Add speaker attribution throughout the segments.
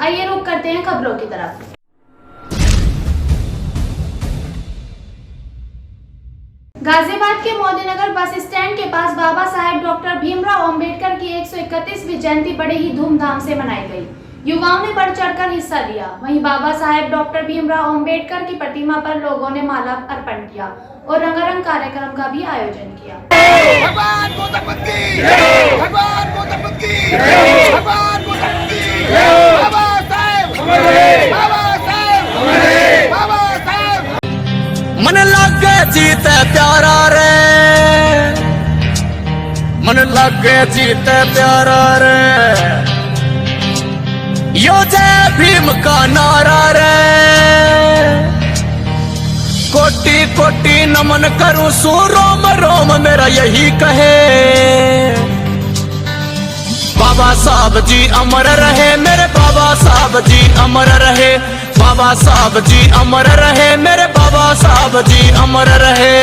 Speaker 1: आइए रुक करते हैं खबरों की तरफ। गाजियाबाद के मोदीनगर बस स्टैंड के पास बाबा साहेब डॉक्टर भीमराव अंबेडकर की 131वीं जयंती बड़े ही धूमधाम से मनाई गई। युवाओं ने बढ़ चढ़कर हिस्सा लिया। वहीं बाबा साहेब डॉक्टर भीमराव अंबेडकर की प्रतिमा पर लोगों ने माला अर्पण किया और रंगारंग कार्यक्रम का भी आयोजन किया।
Speaker 2: भगवान गौतम बुद्ध की जय, भगवान गौतम बुद्ध की जय, भगवान गौतम बुद्ध की जय, बाबा साहेब, बाबा साहेब, बाबा साहेब। मन लागे जीते प्यारा रे, मन लागे जीते प्यारा रे, यो जय भीम का नारा रे, कोटि कोटि नमन करूं सू रोम रोम मेरा यही कहे, बाबा साहब जी अमर रहे, मेरे बाबा साहब जी अमर रहे, बाबा साहब जी अमर रहे, मेरे बाबा साहब जी अमर रहे।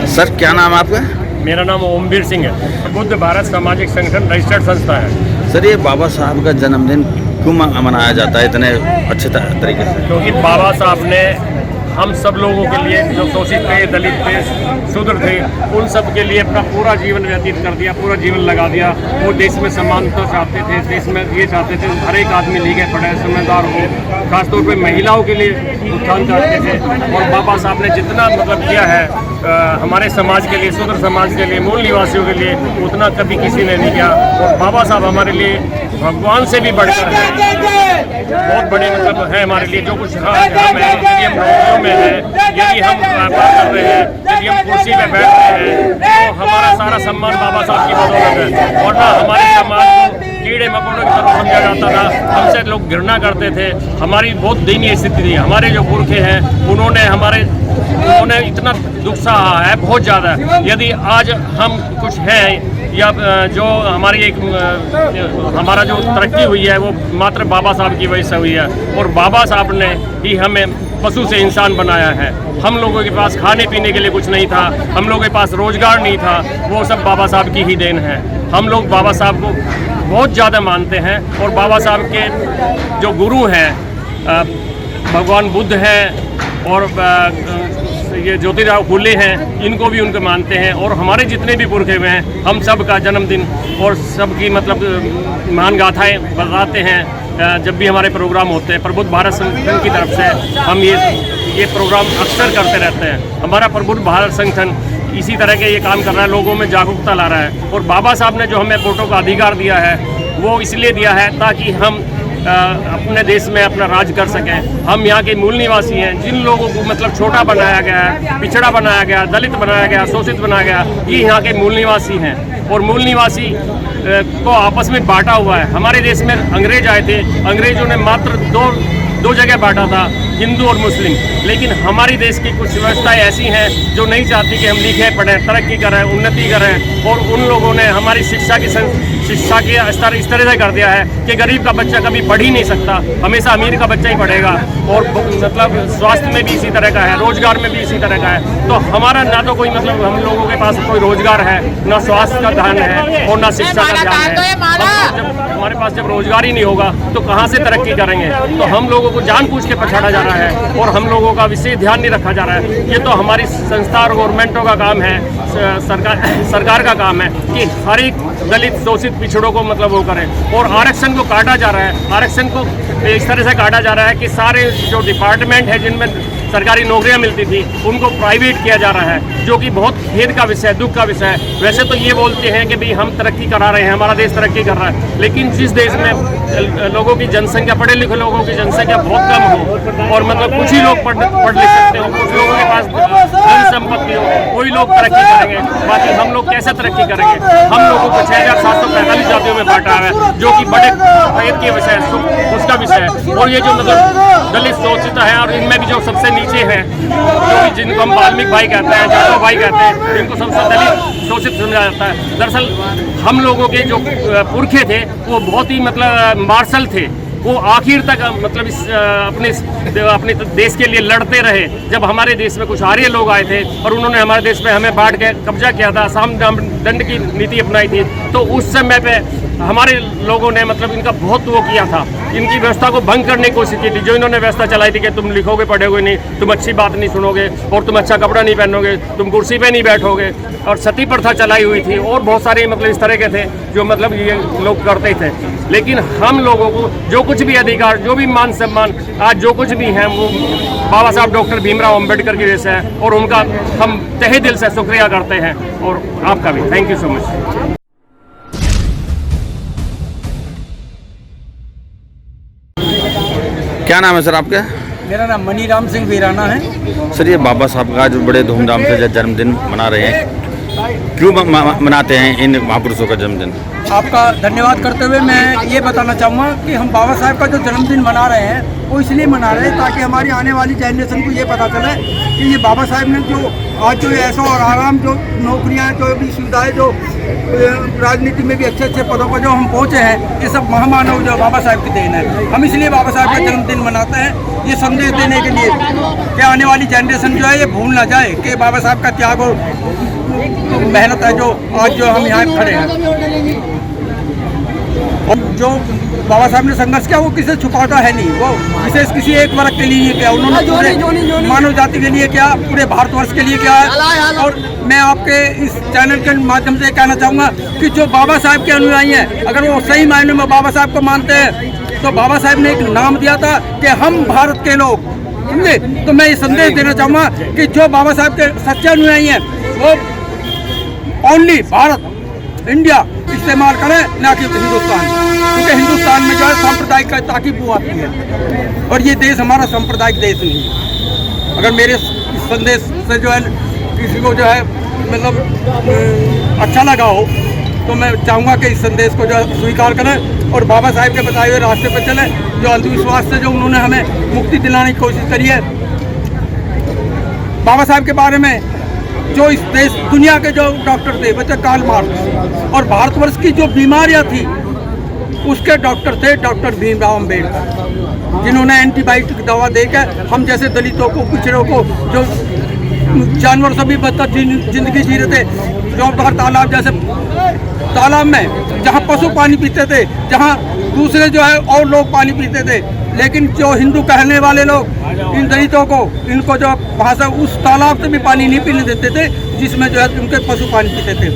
Speaker 3: सर क्या नाम है आपका?
Speaker 4: मेरा नाम ओमवीर सिंह है। बुद्ध भारत सामाजिक संगठन रजिस्टर्ड संस्था है।
Speaker 3: सर ये बाबा साहब का जन्मदिन क्यों मनाया जाता है इतने अच्छे तरीके से?
Speaker 4: क्योंकि बाबा साहब ने हम सब लोगों के लिए, जो शोषित थे, दलित थे, शूद्र थे, उन सब के लिए अपना पूरा जीवन व्यतीत कर दिया, पूरा जीवन लगा दिया। वो देश में समानता चाहते थे, देश में ये चाहते थे हर एक आदमी लिखे पढ़े समझदार हो, खासतौर पे महिलाओं के लिए उत्थान चाहते थे। और बाबा साहब ने जितना मतलब किया है हमारे समाज के लिए, शूद्र समाज के लिए, मूल निवासियों के लिए, उतना कभी किसी ने नहीं किया। और बाबा साहब हमारे लिए भगवान से भी बढ़कर है, बहुत बड़े मतलब है हमारे लिए। जो कुछ हम है, यदि हम नौकरियों में है, यदि हम व्यापार कर रहे हैं, यदि हम कुर्सी पे बैठ रहे हैं, तो हमारा सारा सम्मान बाबा साहब की बदौलत है। और ना हमारे समाज को कीड़े मकोड़ों की तरफ समझा जाता था, हमसे लोग घृणा करते थे। हमारी बहुत दयनीय स्थिति थी। हमारे जो पुरखे हैं उन्होंने इतना दुख सहा है, बहुत ज़्यादा। यदि आज हम कुछ हैं या जो हमारी हमारा जो तरक्की हुई है वो मात्र बाबा साहब की वजह से हुई है। और बाबा साहब ने ही हमें पशु से इंसान बनाया है। हम लोगों के पास खाने पीने के लिए कुछ नहीं था, हम लोगों के पास रोजगार नहीं था, वो सब बाबा साहब की ही देन है। हम लोग बाबा साहब को बहुत ज़्यादा मानते हैं। और बाबा साहब के जो गुरु हैं भगवान बुद्ध हैं और ये ज्योतिराव फुले हैं, इनको भी उनको मानते हैं। और हमारे जितने भी पुरखे हुए हैं, हम सब का जन्मदिन और सबकी मतलब महान गाथाएँ बताते हैं जब भी हमारे प्रोग्राम होते हैं। प्रबुद्ध भारत संगठन की तरफ से हम ये प्रोग्राम अक्सर करते रहते हैं। हमारा प्रबुद्ध भारत संगठन इसी तरह के ये काम कर रहा है, लोगों में जागरूकता ला रहा है। और बाबा साहब ने जो हमें वोटों का अधिकार दिया है वो इसलिए दिया है ताकि हम अपने देश में अपना राज कर सकें। हम यहाँ के मूल निवासी हैं। जिन लोगों को मतलब छोटा बनाया गया है, पिछड़ा बनाया गया, दलित बनाया गया, शोषित बनाया गया, ये यहाँ के मूल निवासी हैं। और मूल निवासी को आपस में बांटा हुआ है। हमारे देश में अंग्रेज आए थे, अंग्रेजों ने मात्र दो जगह बांटा था, हिंदू और मुस्लिम। लेकिन हमारी देश की कुछ व्यवस्थाएं ऐसी हैं जो नहीं चाहती कि हम लिखें पढ़ें, तरक्की करें, उन्नति करें। और उन लोगों ने हमारी शिक्षा के स्तर इस तरह से कर दिया है कि गरीब का बच्चा कभी पढ़ ही नहीं सकता, हमेशा अमीर का बच्चा ही पढ़ेगा। और मतलब स्वास्थ्य में भी इसी तरह का है, रोजगार में भी इसी तरह का है। तो हमारा ना तो कोई मतलब हम लोगों के पास कोई रोजगार है, ना स्वास्थ्य का ध्यान है और ना शिक्षा का ध्यान है। जब हमारे पास जब रोजगार ही नहीं होगा तो कहाँ से तरक्की करेंगे? तो हम लोगों को जानबूझ के पछाड़ा जा रहा है और हम लोगों का विशेष ध्यान नहीं रखा जा रहा है। ये तो हमारी संस्था और गवर्नमेंटों का काम है, सरकार का काम है कि हर एक दलित शोषित पिछड़ों को मतलब वो करें। और आरक्षण को काटा जा रहा है, आरक्षण को इस तरह से काटा जा रहा है कि सारे जो डिपार्टमेंट है जिनमें सरकारी नौकरियां मिलती थी उनको प्राइवेट किया जा रहा है, जो कि बहुत खेद का विषय है, दुख का विषय है। वैसे तो ये बोलते हैं कि भाई हम तरक्की करा रहे हैं, हमारा देश तरक्की कर रहा है, लेकिन जिस देश में लोगों की जनसंख्या, पढ़े लिखे लोगों की जनसंख्या बहुत कम हो और मतलब कुछ ही लोग पढ़ लिख सकते हो, कुछ लोगों के पास धन संपत्ति हो, वही लोग तरक्की करेंगे। बाकी हम लोग कैसे तरक्की करेंगे? हम लोगों को 6745 जातियों में बांटा है, जो कि बड़े खेद के विषय है, उसका विषय है। और ये जो मतलब दलित शोषित है और इनमें भी जो सबसे नीचे हैं, जो भी जिनको हम वाल्मीकि भाई कहते हैं, जादव भाई कहते हैं, इनको सबसे दलित शोषित समझा जाता है। दरअसल हम लोगों के जो पुरखे थे वो बहुत ही मतलब मार्शल थे, वो आखिर तक मतलब इस अपने देश के लिए लड़ते रहे। जब हमारे देश में कुछ आर्य लोग आए थे और उन्होंने हमारे देश में हमें बांट के कब्जा किया था, साम दंड की नीति अपनाई थी, तो उस समय पे हमारे लोगों ने मतलब इनका बहुत वो किया था, इनकी व्यवस्था को भंग करने की कोशिश की थी। जो इन्होंने व्यवस्था चलाई थी कि तुम लिखोगे पढ़ोगे नहीं, तुम अच्छी बात नहीं सुनोगे और तुम अच्छा कपड़ा नहीं पहनोगे, तुम कुर्सी पे नहीं बैठोगे, और सती प्रथा चलाई हुई थी और बहुत सारे मतलब इस तरह के थे जो मतलब ये लोग करते थे। लेकिन हम लोगों को जो कुछ भी अधिकार, जो भी मान सम्मान आज जो कुछ भी है वो बाबा साहब डॉक्टर भीमराव अम्बेडकर की वजह से है, और उनका हम तहे दिल से शुक्रिया करते हैं, और आपका भी थैंक यू सो मच।
Speaker 3: क्या नाम है सर आपका?
Speaker 5: मेरा नाम मनीराम सिंह वीराना है।
Speaker 3: सर ये बाबा साहब का जो बड़े धूमधाम से जन्मदिन मना रहे हैं, क्यों मनाते हैं इन महापुरुषों का जन्मदिन?
Speaker 5: आपका धन्यवाद करते हुए मैं ये बताना चाहूँगा कि हम बाबा साहब का जो जन्मदिन मना रहे हैं वो इसलिए मना रहे हैं ताकि हमारी आने वाली जनरेशन को ये पता चले कि ये बाबा साहब ने जो आज जो ऐसा और आराम, जो नौकरियाँ, जो भी सुविधाएँ, जो राजनीति में भी अच्छे अच्छे पदों पर जो हम पहुँचे हैं, ये सब महामानव जो बाबा साहब की देन है। हम इसलिए बाबा साहब का जन्मदिन मनाते हैं, ये संदेश देने के लिए कि आने वाली जनरेशन जो है ये भूल ना जाए कि बाबा साहब का त्याग और मेहनत है जो आज जो हम यहाँ खड़े हैं। और जो बाबा साहब ने संघर्ष किया वो किसी छुपाता है नहीं, वो विशेष किसी एक वर्ग के लिए किया, उन्होंने पूरे मानव जाति के लिए किया, पूरे भारतवर्ष के लिए किया है। और मैं आपके इस चैनल के माध्यम से कहना चाहूँगा कि जो बाबा साहब के अनुयायी हैं, अगर वो सही मायने में बाबा साहब को मानते हैं तो बाबा साहब ने एक नाम दिया था कि हम भारत के लोग, समझे? तो मैं ये संदेश देना चाहूँगा कि जो बाबा साहब के सच्चे अनुयायी हैं वो ओनली भारत, इंडिया इस्तेमाल करें, ना कि हिंदुस्तान, क्योंकि हिंदुस्तान में जो है सांप्रदायिक ताकीब वो आती है और ये देश हमारा सांप्रदायिक देश नहीं है। अगर मेरे इस संदेश से जो है किसी को जो है मतलब अच्छा लगा हो तो मैं चाहूँगा कि इस संदेश को जो है स्वीकार करें और बाबा साहब के बताए हुए रास्ते पर चलें। जो अंधविश्वास से जो उन्होंने हमें मुक्ति दिलाने की कोशिश करी है, बाबा साहब के बारे में जो इस देश दुनिया के जो डॉक्टर थे बच्चे कार्ल मार्क्स, और भारतवर्ष की जो बीमारियां थी उसके डॉक्टर थे डॉक्टर भीमराव अम्बेडकर, जिन्होंने एंटीबायोटिक दवा देकर हम जैसे दलितों को, पिछड़ों को, जो जानवर से भी बदतर जिंदगी जी रहे थे, जो तालाब जैसे तालाब में जहाँ पशु पानी पीते थे, जहाँ दूसरे जो है और लोग पानी पीते थे, लेकिन जो हिंदू कहने वाले लोग इन दलितों को, इनको जो वहाँ से उस तालाब से भी पानी नहीं पीने देते थे जिसमें जो है उनके पशु पानी पीते थे।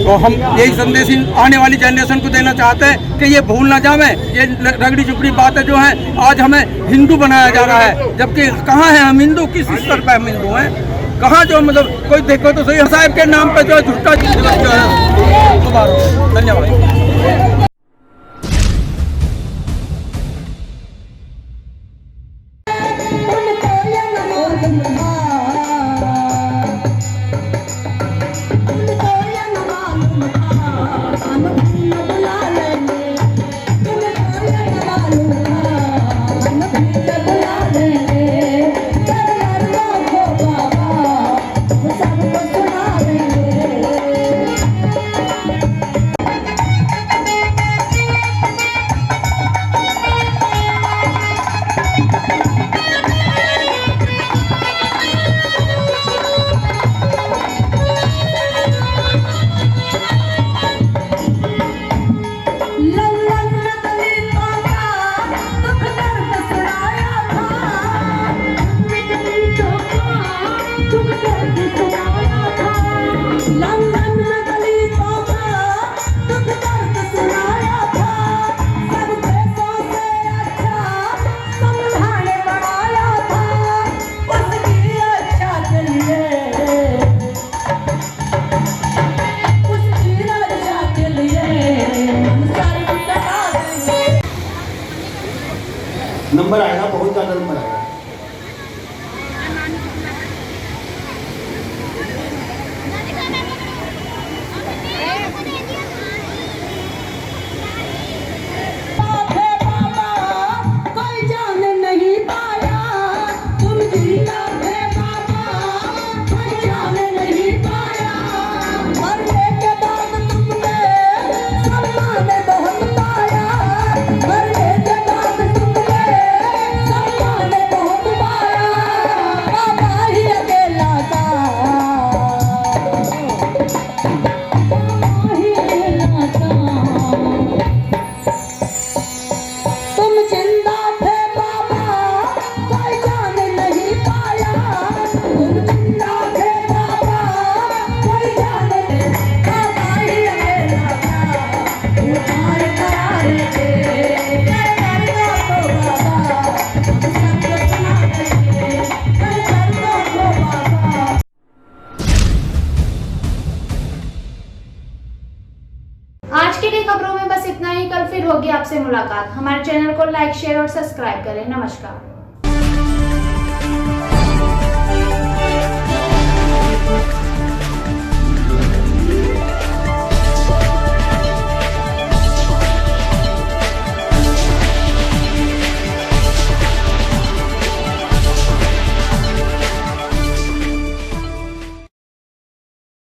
Speaker 5: तो हम यही संदेश आने वाली जनरेशन को देना चाहते हैं कि ये भूल ना जावे, ये रगड़ी चुपड़ी बातें जो हैं आज हमें हिंदू बनाया जा रहा है, जबकि कहाँ हैं हम हिंदू, किस स्तर पर हम हिंदू हैं, कहाँ जो मतलब कोई देखो तो सही साहब के नाम पे जो झूठा जो है। धन्यवाद।
Speaker 2: नंबर आएगा, बहुत ज़्यादा नंबर आएगा।
Speaker 6: मरने के बाद तुमने सम्मान बहुत पाया, मरने
Speaker 1: खबरों में बस इतना ही। कल फिर होगी आपसे मुलाकात। हमारे चैनल को लाइक, शेयर और सब्सक्राइब करें। नमस्कार।